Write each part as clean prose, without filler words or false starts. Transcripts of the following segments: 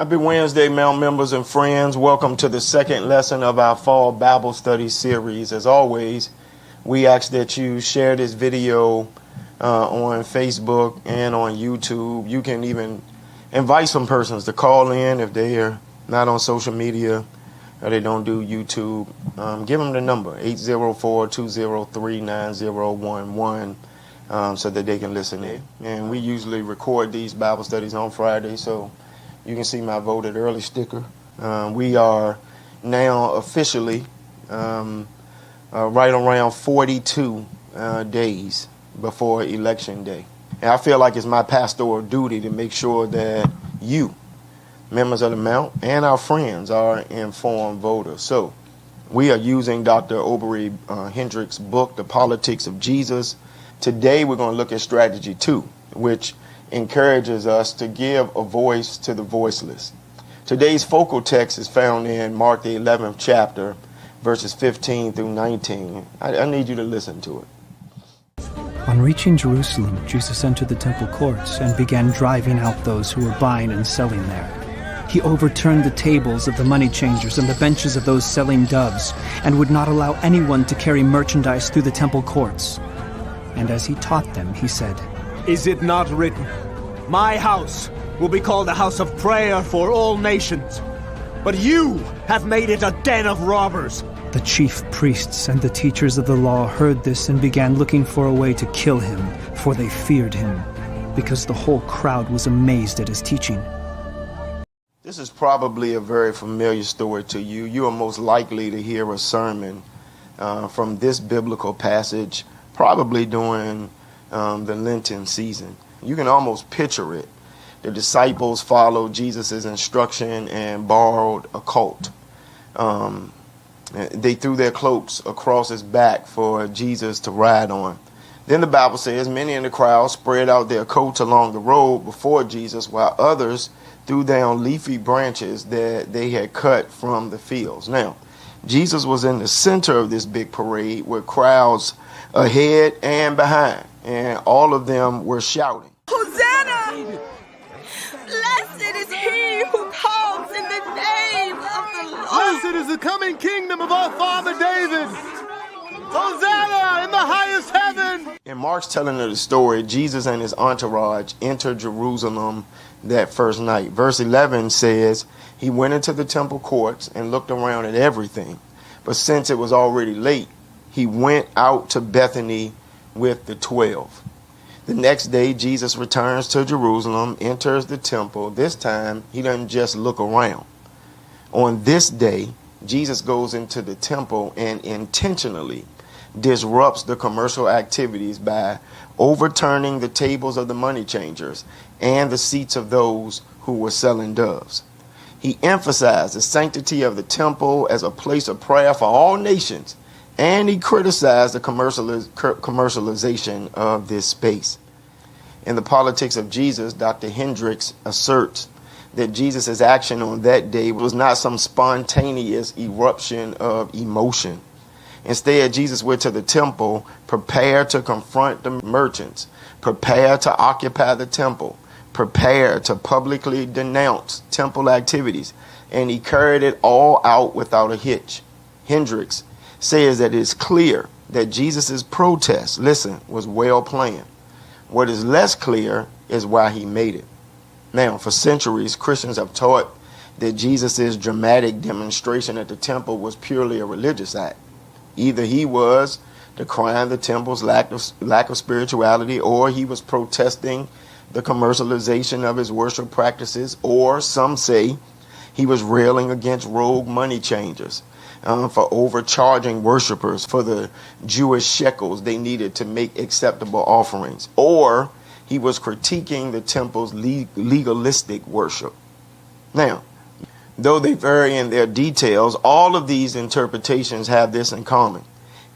Happy Wednesday, Mount members and friends. Welcome to the second lesson of our fall Bible study series. As always, we ask that you share this video on Facebook and on YouTube. You can even invite some persons to call in if they are not on social media or they don't do YouTube. Give them the number, 804-203-9011, so that they can listen in. And we usually record these Bible studies on Friday, so you can see my voted early sticker. We are now officially right around 42 days before Election Day. And I feel like it's my pastoral duty to make sure that you, members of the Mount, and our friends are informed voters. So we are using Dr. Aubrey Hendricks' book, The Politics of Jesus. Today we're going to look at strategy 2, which encourages us to give a voice to the voiceless. Today's focal text is found in Mark the 11th chapter, verses 15 through 19. I need you to listen to it. On reaching Jerusalem, Jesus entered the temple courts and began driving out those who were buying and selling there. He overturned the tables of the money changers and the benches of those selling doves, and would not allow anyone to carry merchandise through the temple courts. And as he taught them, he said, "Is it not written, 'My house will be called a house of prayer for all nations'? But you have made it a den of robbers." The chief priests and the teachers of the law heard this and began looking for a way to kill him, for they feared him, because the whole crowd was amazed at his teaching. This is probably a very familiar story to you. You are most likely to hear a sermon from this biblical passage, probably during the Lenten season. You can almost picture it. The disciples followed Jesus' instruction and borrowed a colt. They threw their cloaks across his back for Jesus to ride on. Then the Bible says many in the crowd spread out their coats along the road before Jesus, while others threw down leafy branches that they had cut from the fields. Now, Jesus was in the center of this big parade with crowds ahead and behind, and all of them were shouting, "Hosanna! Blessed is he who comes in the name of the Lord. Blessed is the coming kingdom of our father David. Hosanna in the highest heaven." In Mark's telling of the story, Jesus and his entourage entered Jerusalem that first night. Verse 11 says, he went into the temple courts and looked around at everything. But since it was already late, he went out to Bethany with the 12. The next day, Jesus returns to Jerusalem, enters the temple. This time, he doesn't just look around. On this day, Jesus goes into the temple and intentionally disrupts the commercial activities by overturning the tables of the money changers and the seats of those who were selling doves. He emphasized the sanctity of the temple as a place of prayer for all nations, and he criticized the commercialization of this space. In The Politics of Jesus, Dr. Hendricks asserts that Jesus' action on that day was not some spontaneous eruption of emotion. Instead, Jesus went to the temple prepared to confront the merchants, prepared to occupy the temple, prepared to publicly denounce temple activities, and he carried it all out without a hitch. Hendricks says that it is clear that Jesus' protest, was well planned. What is less clear is why he made it. Now, for centuries, Christians have taught that Jesus' dramatic demonstration at the temple was purely a religious act. Either he was decrying the temple's lack of spirituality, or he was protesting the commercialization of his worship practices, or some say he was railing against rogue money changers for overcharging worshipers for the Jewish shekels they needed to make acceptable offerings, or he was critiquing the temple's legalistic worship. Now, though they vary in their details, all of these interpretations have this in common.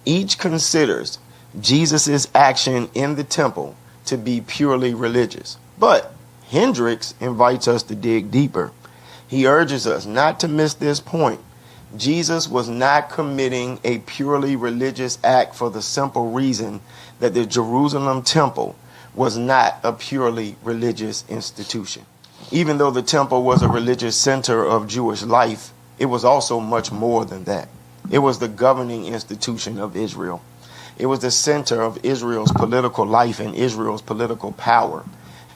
Each considers Jesus' action in the temple to be purely religious. But Hendricks invites us to dig deeper. He urges us not to miss this point. Jesus was not committing a purely religious act for the simple reason that the Jerusalem temple was not a purely religious institution. Even though the temple was a religious center of Jewish life, it was also much more than that. It was the governing institution of Israel. It was the center of Israel's political life and Israel's political power.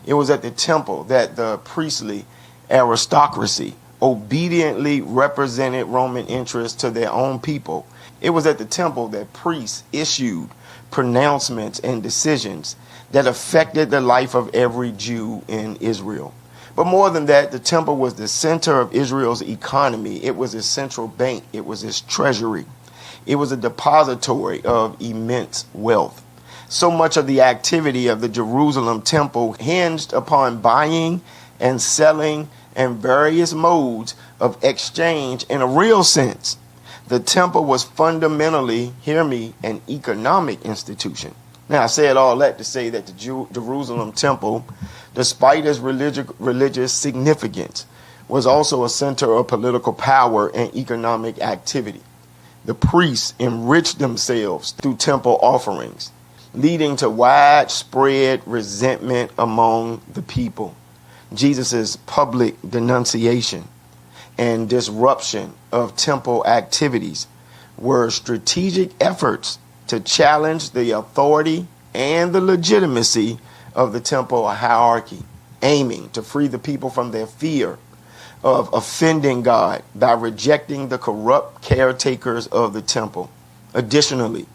It was at the temple that the priestly aristocracy obediently represented Roman interests to their own people. It was at the temple that priests issued pronouncements and decisions that affected the life of every Jew in Israel. But more than that, the temple was the center of Israel's economy. It was its central bank. It was its treasury. It was a depository of immense wealth. So much of the activity of the Jerusalem temple hinged upon buying and selling and various modes of exchange in a real sense. The temple was fundamentally, hear me, an economic institution. Now, I said all that to say that the Jerusalem temple, despite its religious significance, was also a center of political power and economic activity. The priests enriched themselves through temple offerings, leading to widespread resentment among the people. Jesus' public denunciation and disruption of temple activities were strategic efforts to challenge the authority and the legitimacy of the temple hierarchy, aiming to free the people from their fear of offending God by rejecting the corrupt caretakers of the temple. Additionally,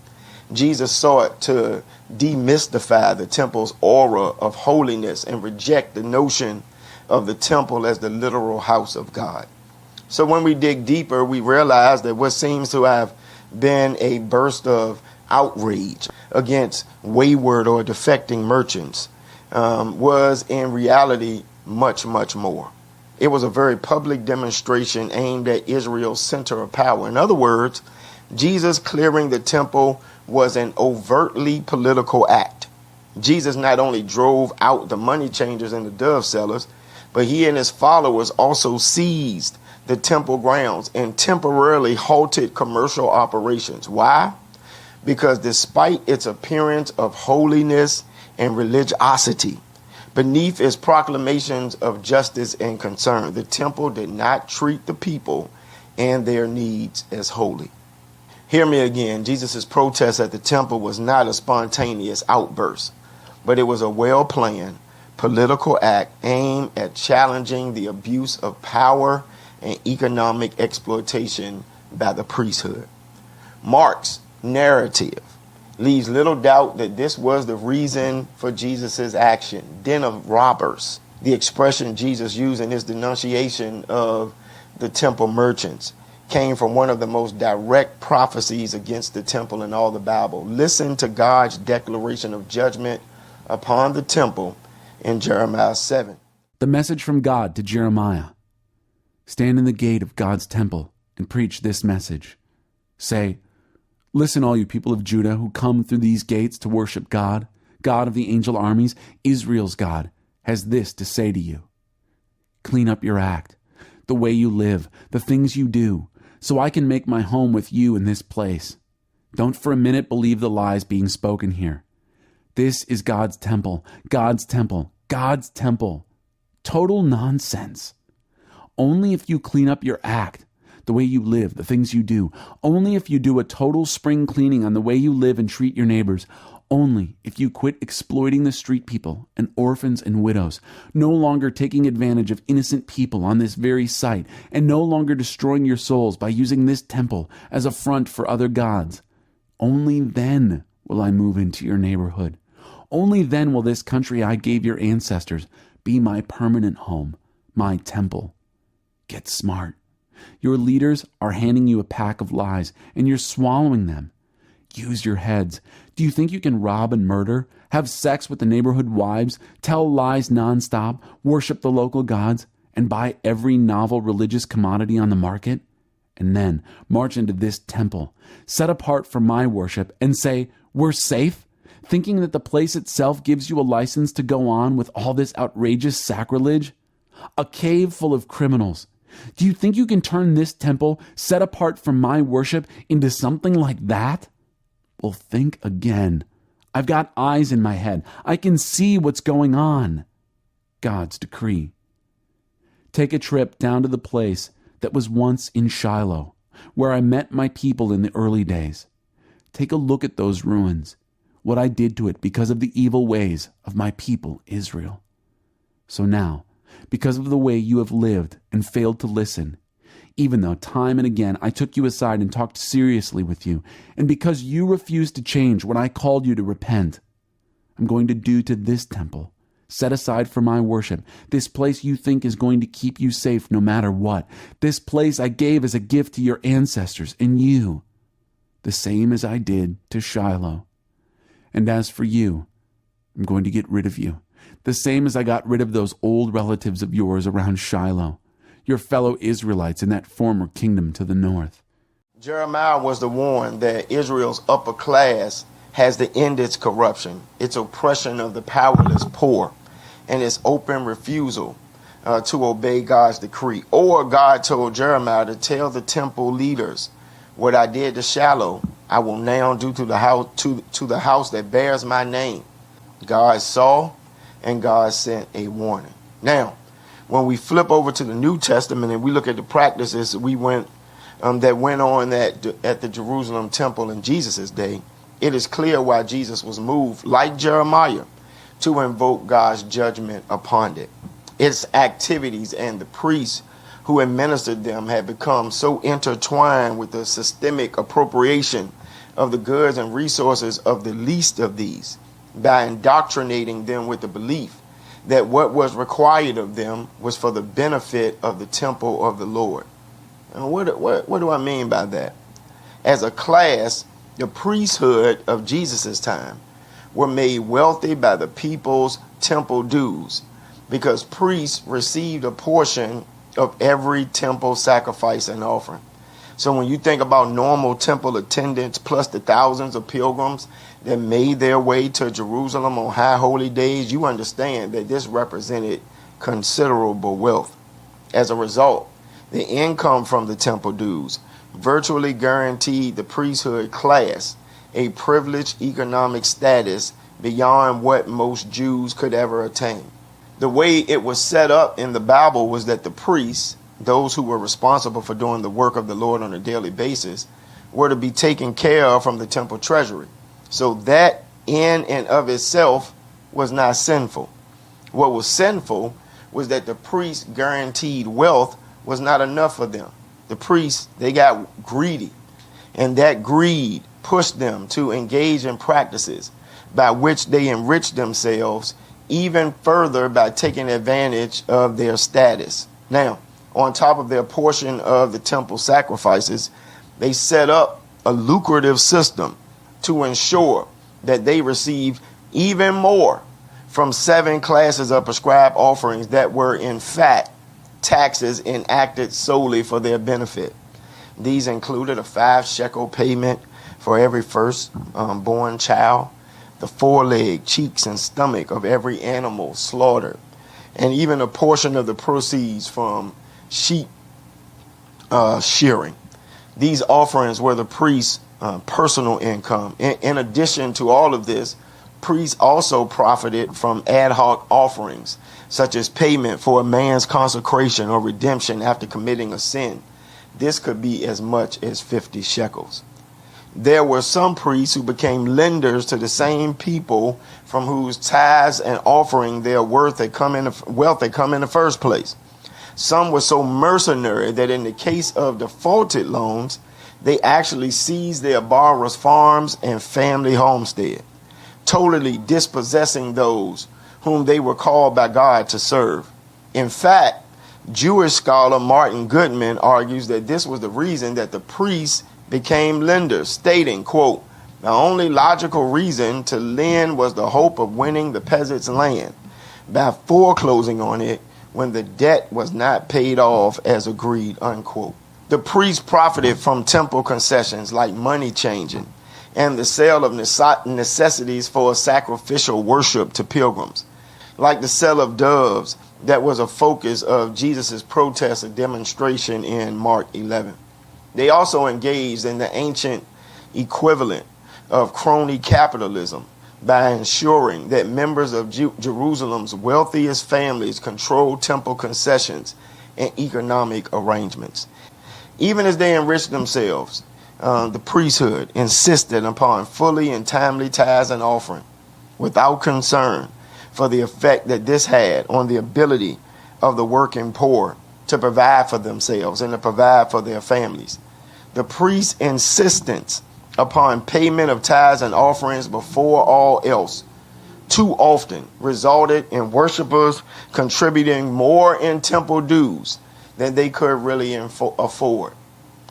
Jesus sought to demystify the temple's aura of holiness and reject the notion of the temple as the literal house of God. So when we dig deeper, we realize that what seems to have been a burst of outrage against wayward or defecting merchants was in reality much, much more. It was a very public demonstration aimed at Israel's center of power. In other words, Jesus clearing the temple was an overtly political act. Jesus not only drove out the money changers and the dove sellers, but he and his followers also seized the temple grounds and temporarily halted commercial operations. Why? Because despite its appearance of holiness and religiosity, beneath its proclamations of justice and concern, the temple did not treat the people and their needs as holy. Hear me again. Jesus' protest at the temple was not a spontaneous outburst, but it was a well-planned political act aimed at challenging the abuse of power and economic exploitation by the priesthood. Mark's narrative leaves little doubt that this was the reason for Jesus' action. Den of robbers, the expression Jesus used in his denunciation of the temple merchants, came from one of the most direct prophecies against the temple in all the Bible. Listen to God's declaration of judgment upon the temple in Jeremiah 7. The message from God to Jeremiah. Stand in the gate of God's temple and preach this message. Say, listen, all you people of Judah who come through these gates to worship God, God of the angel armies, Israel's God, has this to say to you. Clean up your act, the way you live, the things you do, so I can make my home with you in this place. Don't for a minute believe the lies being spoken here. This is God's temple, God's temple, God's temple. Total nonsense. Only if you clean up your act, the way you live, the things you do, only if you do a total spring cleaning on the way you live and treat your neighbors, only if you quit exploiting the street people and orphans and widows, no longer taking advantage of innocent people on this very site, and no longer destroying your souls by using this temple as a front for other gods, only then will I move into your neighborhood. Only then will this country I gave your ancestors be my permanent home, my temple. Get smart. Your leaders are handing you a pack of lies, and you're swallowing them. Use your heads. Do you think you can rob and murder, have sex with the neighborhood wives, tell lies nonstop, worship the local gods, and buy every novel religious commodity on the market? And then march into this temple, set apart for my worship, and say, we're safe? Thinking that the place itself gives you a license to go on with all this outrageous sacrilege? A cave full of criminals. Do you think you can turn this temple, set apart from my worship, into something like that? Well, think again. I've got eyes in my head. I can see what's going on. God's decree. Take a trip down to the place that was once in Shiloh, where I met my people in the early days. Take a look at those ruins, what I did to it because of the evil ways of my people Israel. So now, because of the way you have lived and failed to listen, even though time and again I took you aside and talked seriously with you, and because you refused to change when I called you to repent, I'm going to do to this temple, set aside for my worship, this place you think is going to keep you safe no matter what, this place I gave as a gift to your ancestors and you, the same as I did to Shiloh. And as for you, I'm going to get rid of you, the same as I got rid of those old relatives of yours around Shiloh, your fellow Israelites in that former kingdom to the north. Jeremiah was to warn that Israel's upper class has to end its corruption, its oppression of the powerless poor, and its open refusal to obey God's decree. Or God told Jeremiah to tell the temple leaders, what I did to Shiloh, I will now do to the house that bears my name. God saw, and God sent a warning. Now, when we flip over to the New Testament and we look at the practices that went on at the Jerusalem temple in Jesus' day, it is clear why Jesus was moved, like Jeremiah, to invoke God's judgment upon it. Its activities and the priests who administered them had become so intertwined with the systemic appropriation of the goods and resources of the least of these, by indoctrinating them with the belief that what was required of them was for the benefit of the temple of the Lord. And what do I mean by that? As a class, the priesthood of Jesus' time were made wealthy by the people's temple dues, because priests received a portion of every temple sacrifice and offering. So when you think about normal temple attendance plus the thousands of pilgrims that made their way to Jerusalem on high holy days, you understand that this represented considerable wealth. As a result, the income from the temple dues virtually guaranteed the priesthood class a privileged economic status beyond what most Jews could ever attain. The way it was set up in the Bible was that the priests, those who were responsible for doing the work of the Lord on a daily basis, were to be taken care of from the temple treasury. So that in and of itself was not sinful. What was sinful was that the priests guaranteed wealth was not enough for them. The priests, they got greedy, and that greed pushed them to engage in practices by which they enriched themselves even further by taking advantage of their status. Now, on top of their portion of the temple sacrifices, they set up a lucrative system to ensure that they received even more from 7 classes of prescribed offerings that were in fact taxes enacted solely for their benefit. These included a 5 shekel payment for every first-born child, the foreleg, cheeks, and stomach of every animal slaughtered, and even a portion of the proceeds from sheep shearing. These offerings were the priest's personal income. In addition to all of this, priests also profited from ad hoc offerings, such as payment for a man's consecration or redemption after committing a sin. This could be as much as 50 shekels. There were some priests who became lenders to the same people from whose tithes and offering their wealth had come in the first place. Some were so mercenary that in the case of defaulted loans, they actually seized their borrowers' farms and family homestead, totally dispossessing those whom they were called by God to serve. In fact, Jewish scholar Martin Goodman argues that this was the reason that the priests became lenders, stating, quote, "The only logical reason to lend was the hope of winning the peasant's land by foreclosing on it when the debt was not paid off as agreed," unquote. The priests profited from temple concessions like money changing and the sale of necessities for sacrificial worship to pilgrims, like the sale of doves that was a focus of Jesus' protest and demonstration in Mark 11. They also engaged in the ancient equivalent of crony capitalism by ensuring that members of Jerusalem's wealthiest families controlled temple concessions and economic arrangements. Even as they enriched themselves, the priesthood insisted upon fully and timely tithes and offering, without concern for the effect that this had on the ability of the working poor to provide for themselves and to provide for their families. The priest's insistence upon payment of tithes and offerings before all else too often resulted in worshipers contributing more in temple dues than they could really afford.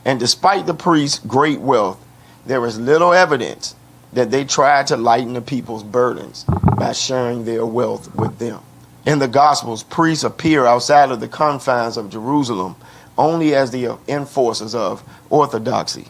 And despite the priest's great wealth, there is little evidence that they tried to lighten the people's burdens by sharing their wealth with them. In the Gospels, priests appear outside of the confines of Jerusalem only as the enforcers of orthodoxy,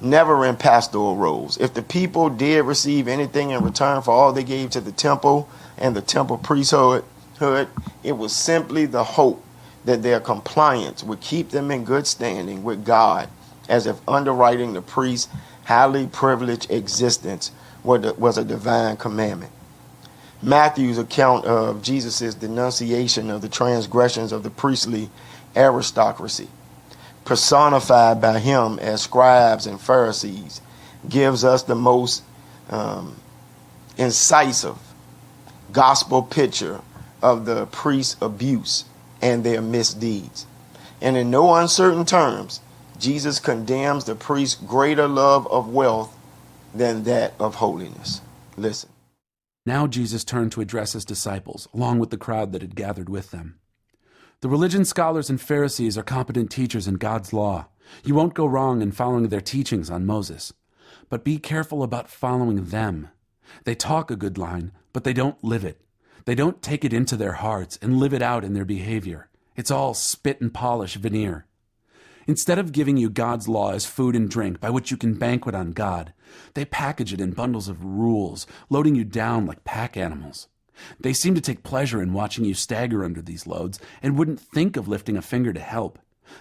never in pastoral roles. If the people did receive anything in return for all they gave to the temple and the temple priesthood, it was simply the hope that their compliance would keep them in good standing with God, as if underwriting the priest's highly privileged existence was a divine commandment. Matthew's account of Jesus' denunciation of the transgressions of the priestly aristocracy, personified by him as scribes and Pharisees, gives us the most incisive gospel picture of the priest's abuse and their misdeeds. And in no uncertain terms, Jesus condemns the priest's greater love of wealth than that of holiness. Listen. Now Jesus turned to address his disciples, along with the crowd that had gathered with them. The religion scholars and Pharisees are competent teachers in God's law. You won't go wrong in following their teachings on Moses. But be careful about following them. They talk a good line, but they don't live it. They don't take it into their hearts and live it out in their behavior. It's all spit and polish veneer. Instead of giving you God's law as food and drink by which you can banquet on God, they package it in bundles of rules, loading you down like pack animals. They seem to take pleasure in watching you stagger under these loads and wouldn't think of lifting a finger to help.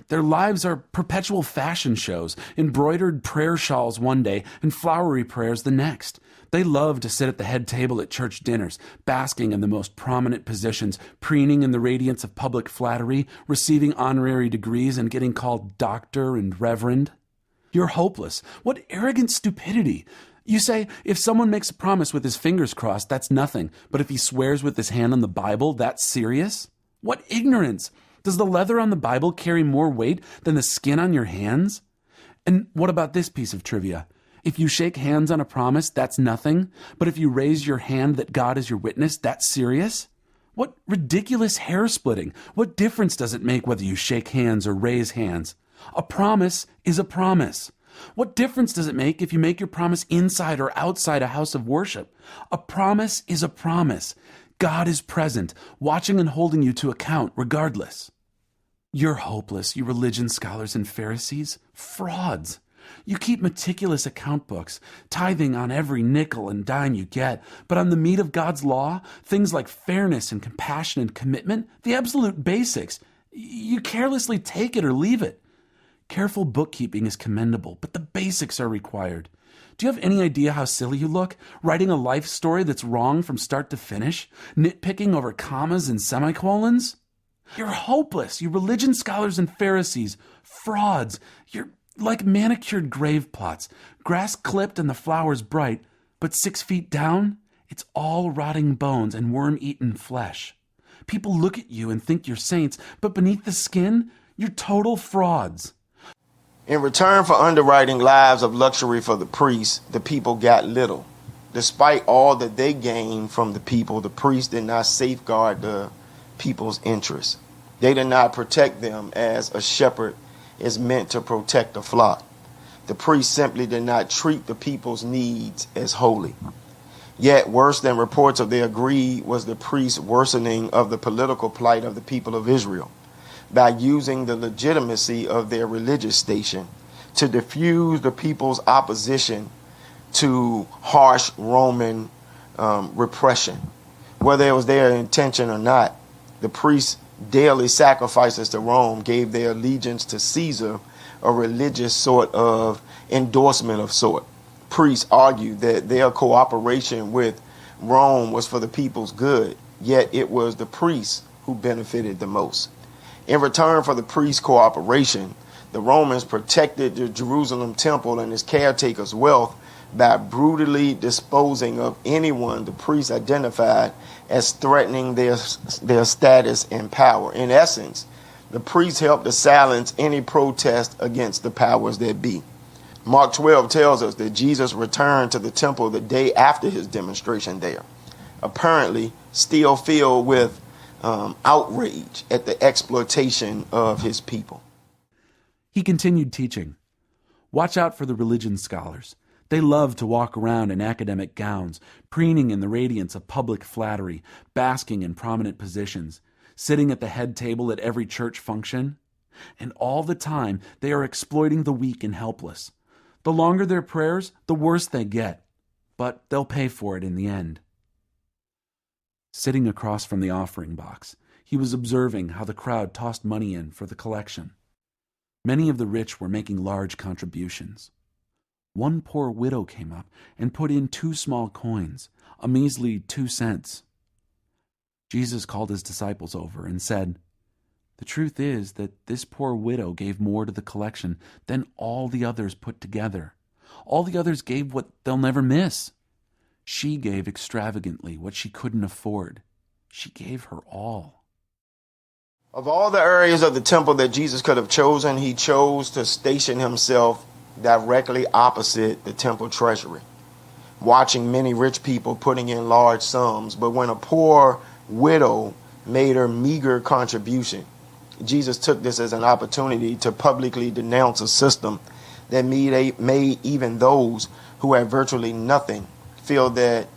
Their lives are perpetual fashion shows, embroidered prayer shawls one day and flowery prayers the next. They love to sit at the head table at church dinners, basking in the most prominent positions, preening in the radiance of public flattery, receiving honorary degrees and getting called doctor and reverend. You're hopeless. What arrogant stupidity! You say, if someone makes a promise with his fingers crossed, that's nothing. But if he swears with his hand on the Bible, that's serious? What ignorance! Does the leather on the Bible carry more weight than the skin on your hands? And what about this piece of trivia? If you shake hands on a promise, that's nothing. But if you raise your hand that God is your witness, that's serious? What ridiculous hair splitting! What difference does it make whether you shake hands or raise hands? A promise is a promise. What difference does it make if you make your promise inside or outside a house of worship? A promise is a promise. God is present, watching and holding you to account regardless. You're hopeless, you religion scholars and Pharisees. Frauds. You keep meticulous account books, tithing on every nickel and dime you get, but on the meat of God's law, things like fairness and compassion and commitment, the absolute basics, you carelessly take it or leave it. Careful bookkeeping is commendable, but the basics are required. Do you have any idea how silly you look, writing a life story that's wrong from start to finish, nitpicking over commas and semicolons? You're hopeless, you religion scholars and Pharisees, frauds. You're like manicured grave plots, grass clipped and the flowers bright, but 6 feet down, it's all rotting bones and worm-eaten flesh. People look at you and think you're saints, but beneath the skin, you're total frauds. In return for underwriting lives of luxury for the priests, the people got little. Despite all that they gained from the people, the priests did not safeguard the people's interests. They did not protect them as a shepherd is meant to protect a flock. The priests simply did not treat the people's needs as holy. Yet worse than reports of their greed was the priests' worsening of the political plight of the people of Israel by using the legitimacy of their religious station to diffuse the people's opposition to harsh Roman repression. Whether it was their intention or not, the priests' daily sacrifices to Rome gave their allegiance to Caesar a religious sort of endorsement of sort. Priests argued that their cooperation with Rome was for the people's good, yet it was the priests who benefited the most. In return for the priest's cooperation, the Romans protected the Jerusalem temple and its caretakers' wealth by brutally disposing of anyone the priests identified as threatening their status and power. In essence, the priests helped to silence any protest against the powers that be. Mark 12 tells us that Jesus returned to the temple the day after his demonstration there, apparently still filled with outrage at the exploitation of his people. He continued teaching. Watch out for the religion scholars. They love to walk around in academic gowns, preening in the radiance of public flattery, basking in prominent positions, sitting at the head table at every church function. And all the time, they are exploiting the weak and helpless. The longer their prayers, the worse they get. But they'll pay for it in the end. Sitting across from the offering box, he was observing how the crowd tossed money in for the collection. Many of the rich were making large contributions. One poor widow came up and put in 2 small coins, a measly 2 cents. Jesus called his disciples over and said, "The truth is that this poor widow gave more to the collection than all the others put together. All the others gave what they'll never miss. She gave extravagantly what she couldn't afford. She gave her all." Of all the areas of the temple that Jesus could have chosen, he chose to station himself directly opposite the temple treasury, watching many rich people putting in large sums. But when a poor widow made her meager contribution, Jesus took this as an opportunity to publicly denounce a system that made even those who had virtually nothing feel that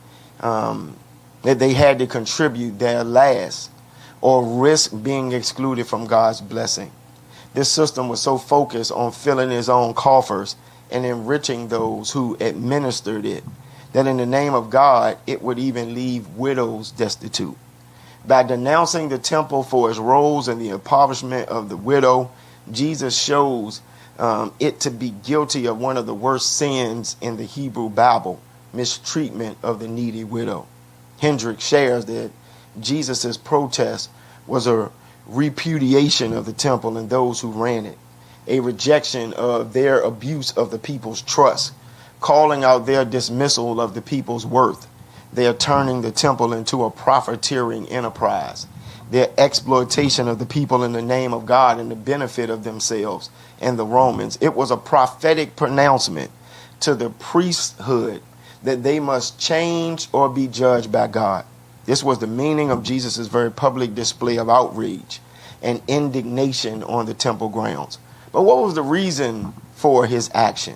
they had to contribute their last or risk being excluded from God's blessing. This system was so focused on filling his own coffers and enriching those who administered it that in the name of God, it would even leave widows destitute. By denouncing the temple for its roles in the impoverishment of the widow, Jesus shows it to be guilty of one of the worst sins in the Hebrew Bible, mistreatment of the needy widow. Hendricks shares that Jesus' protest was a repudiation of the temple and those who ran it, a rejection of their abuse of the people's trust, calling out their dismissal of the people's worth. They are turning the temple into a profiteering enterprise, their exploitation of the people in the name of God and the benefit of themselves and the Romans. It was a prophetic pronouncement to the priesthood that they must change or be judged by God. This was the meaning of Jesus' very public display of outrage and indignation on the temple grounds. But what was the reason for his action?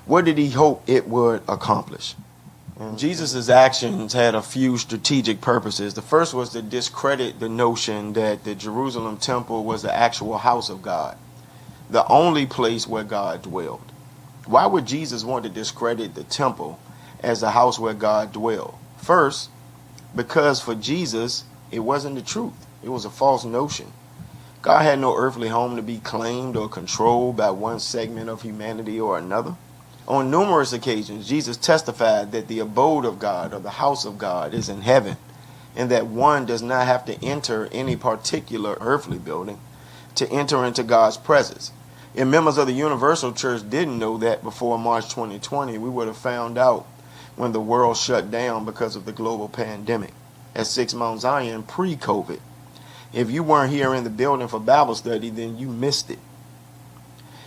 What did he hope it would accomplish? And Jesus' actions had a few strategic purposes. The first was to discredit the notion that the Jerusalem temple was the actual house of God, the only place where God dwelled. Why would Jesus want to discredit the temple as the house where God dwelled? First, because for Jesus, it wasn't the truth. It was a false notion. God had no earthly home to be claimed or controlled by one segment of humanity or another. On numerous occasions, Jesus testified that the abode of God or the house of God is in heaven, and that one does not have to enter any particular earthly building to enter into God's presence. If members of the Universal Church didn't know that before March 2020, we would have found out when the world shut down because of the global pandemic at 6 Mount Zion pre-COVID. If you weren't here in the building for Bible study, then you missed it.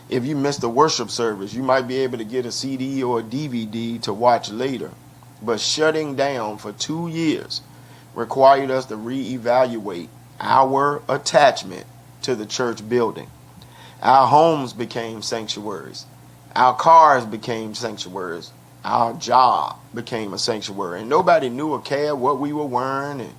If you missed a worship service, you might be able to get a CD or a DVD to watch later. But shutting down for 2 years required us to reevaluate our attachment to the church building. Our homes became sanctuaries. Our cars became sanctuaries. Our job became a sanctuary. And nobody knew or cared what we were wearing. And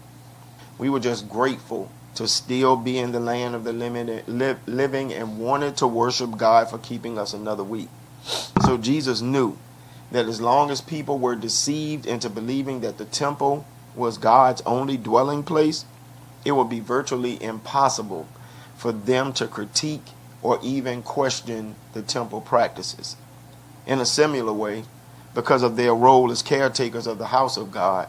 we were just grateful to still be in the land of the living and wanted to worship God for keeping us another week. So Jesus knew that as long as people were deceived into believing that the temple was God's only dwelling place, it would be virtually impossible for them to critique or even question the temple practices. In a similar way, because of their role as caretakers of the house of God,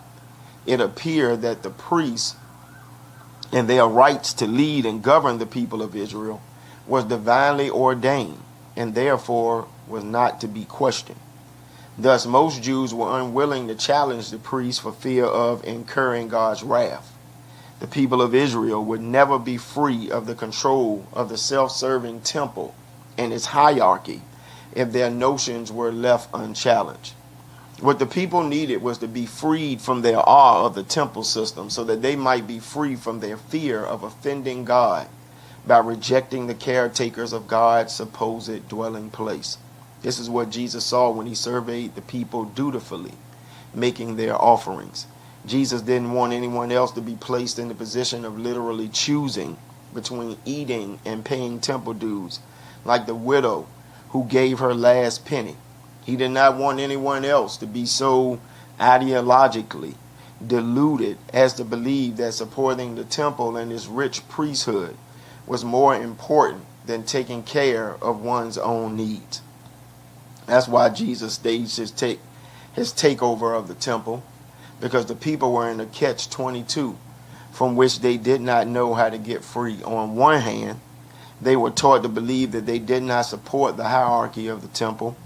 it appeared that the priests and their rights to lead and govern the people of Israel was divinely ordained and therefore was not to be questioned. Thus, most Jews were unwilling to challenge the priests for fear of incurring God's wrath. The people of Israel would never be free of the control of the self-serving temple and its hierarchy if their notions were left unchallenged. What the people needed was to be freed from their awe of the temple system so that they might be free from their fear of offending God by rejecting the caretakers of God's supposed dwelling place. This is what Jesus saw when he surveyed the people dutifully, making their offerings. Jesus didn't want anyone else to be placed in the position of literally choosing between eating and paying temple dues, like the widow who gave her last penny. He did not want anyone else to be so ideologically deluded as to believe that supporting the temple and its rich priesthood was more important than taking care of one's own needs. That's why Jesus staged his takeover of the temple, because the people were in a catch-22 from which they did not know how to get free. On one hand, they were taught to believe that they did not support the hierarchy of the temple,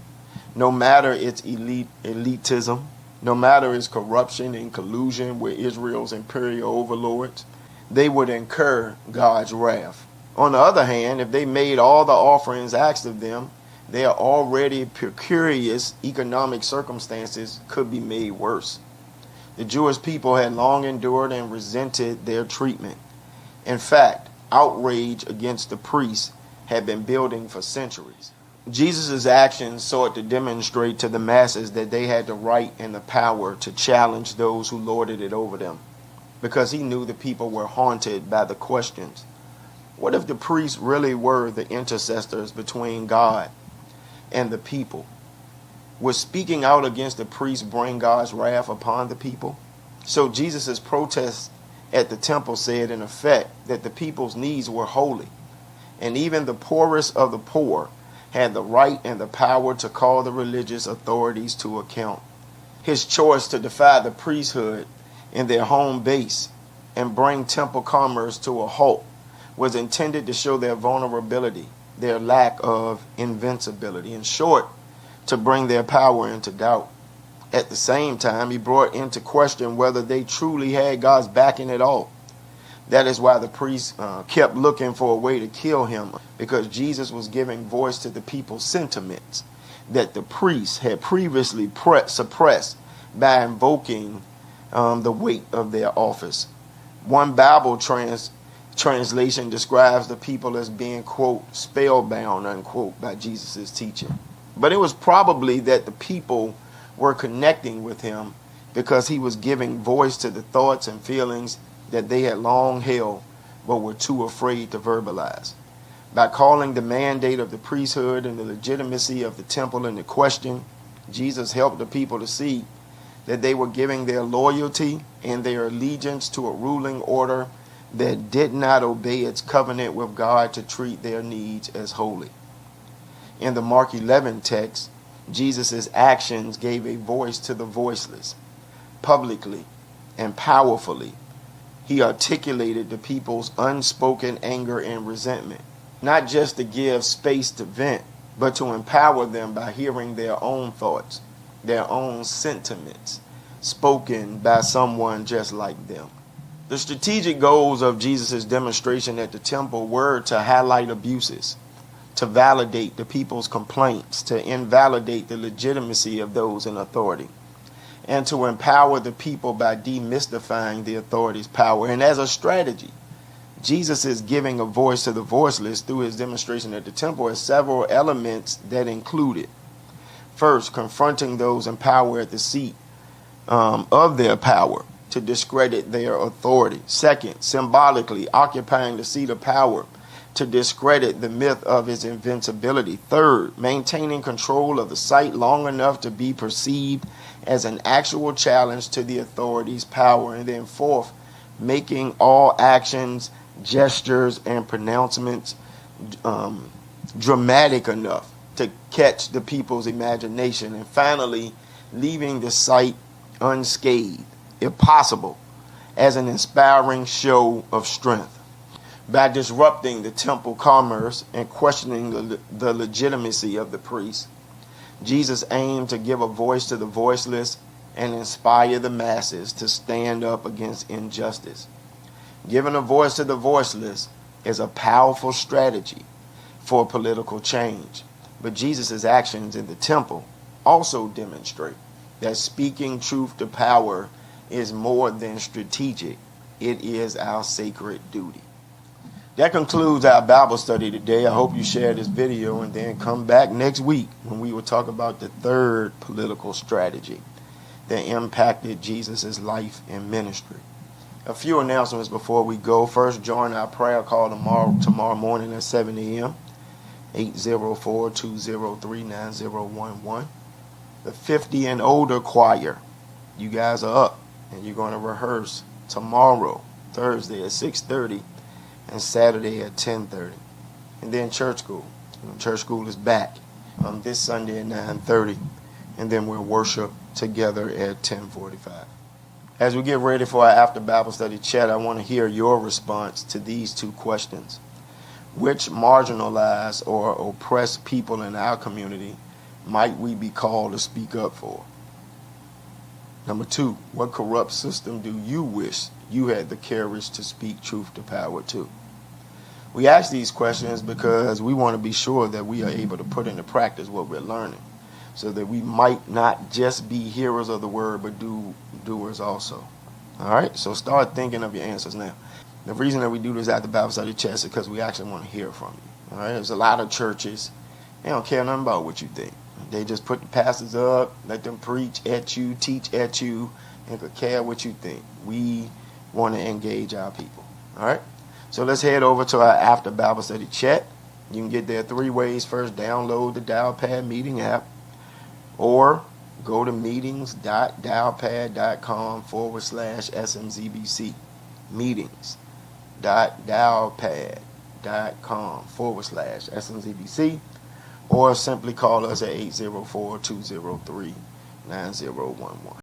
no matter its elitism, no matter its corruption and collusion with Israel's imperial overlords. They would incur God's wrath. On the other hand, if they made all the offerings asked of them, their already precarious economic circumstances could be made worse. The Jewish people had long endured and resented their treatment. In fact, outrage against the priests had been building for centuries. Jesus' actions sought to demonstrate to the masses that they had the right and the power to challenge those who lorded it over them, because he knew the people were haunted by the questions. What if the priests really were the intercessors between God and the people? Would speaking out against the priests bring God's wrath upon the people? So Jesus' protest at the temple said, in effect, that the people's needs were holy, and even the poorest of the poor had the right and the power to call the religious authorities to account. His choice to defy the priesthood in their home base and bring temple commerce to a halt was intended to show their vulnerability, their lack of invincibility. In short, to bring their power into doubt. At the same time, he brought into question whether they truly had God's backing at all. That is why the priests kept looking for a way to kill him, because Jesus was giving voice to the people's sentiments that the priests had previously suppressed by invoking the weight of their office. One Bible translation describes the people as being, quote, spellbound, unquote, by Jesus' teaching. But it was probably that the people were connecting with him because he was giving voice to the thoughts and feelings that they had long held but were too afraid to verbalize. By calling the mandate of the priesthood and the legitimacy of the temple into question, Jesus helped the people to see that they were giving their loyalty and their allegiance to a ruling order that did not obey its covenant with God to treat their needs as holy. In the Mark 11 text, Jesus' actions gave a voice to the voiceless. Publicly and powerfully, he articulated the people's unspoken anger and resentment, not just to give space to vent, but to empower them by hearing their own thoughts, their own sentiments, spoken by someone just like them. The strategic goals of Jesus' demonstration at the temple were to highlight abuses, to validate the people's complaints, to invalidate the legitimacy of those in authority, and to empower the people by demystifying the authority's power. And as a strategy, Jesus is giving a voice to the voiceless through his demonstration at the temple as several elements that included: first, confronting those in power at the seat of their power to discredit their authority. Second, symbolically occupying the seat of power to discredit the myth of his invincibility. Third, maintaining control of the site long enough to be perceived as an actual challenge to the authority's power. And then fourth, making all actions, gestures, and pronouncements dramatic enough to catch the people's imagination. And finally, leaving the site unscathed, if possible, as an inspiring show of strength. By disrupting the temple commerce and questioning the legitimacy of the priests, Jesus aimed to give a voice to the voiceless and inspire the masses to stand up against injustice. Giving a voice to the voiceless is a powerful strategy for political change. But Jesus' actions in the temple also demonstrate that speaking truth to power is more than strategic. It is our sacred duty. That concludes our Bible study today. I hope you share this video and then come back next week when we will talk about the third political strategy that impacted Jesus' life and ministry. A few announcements before we go. First, join our prayer call tomorrow morning at 7 a.m. 804-203-9011. The 50 and older choir, you guys are up and you're going to rehearse tomorrow, Thursday at 6:30 and Saturday at 10:30. And then church school. Church school is back this Sunday at 9:30, and then we'll worship together at 10:45. As we get ready for our after Bible study chat, I want to hear your response to these two questions. Which marginalized or oppressed people in our community might we be called to speak up for? Number two, what corrupt system do you wish you had the courage to speak truth to power to? We ask these questions because we want to be sure that we are able to put into practice what we're learning, so that we might not just be hearers of the word, but doers also. All right, so start thinking of your answers now. The reason that we do this at the Bible study chat is because we actually want to hear from you. All right, there's a lot of churches, they don't care nothing about what you think. They just put the pastors up, let them preach at you, teach at you, and could care what you think. We want to engage our people. All right, so let's head over to our after Bible study chat. You can get there three ways. First, download the Dialpad meeting app, or go to meetings.dialpad.com/SMZBC. Meetings.dialpad.com/SMZBC, or simply call us at 804-203-9011.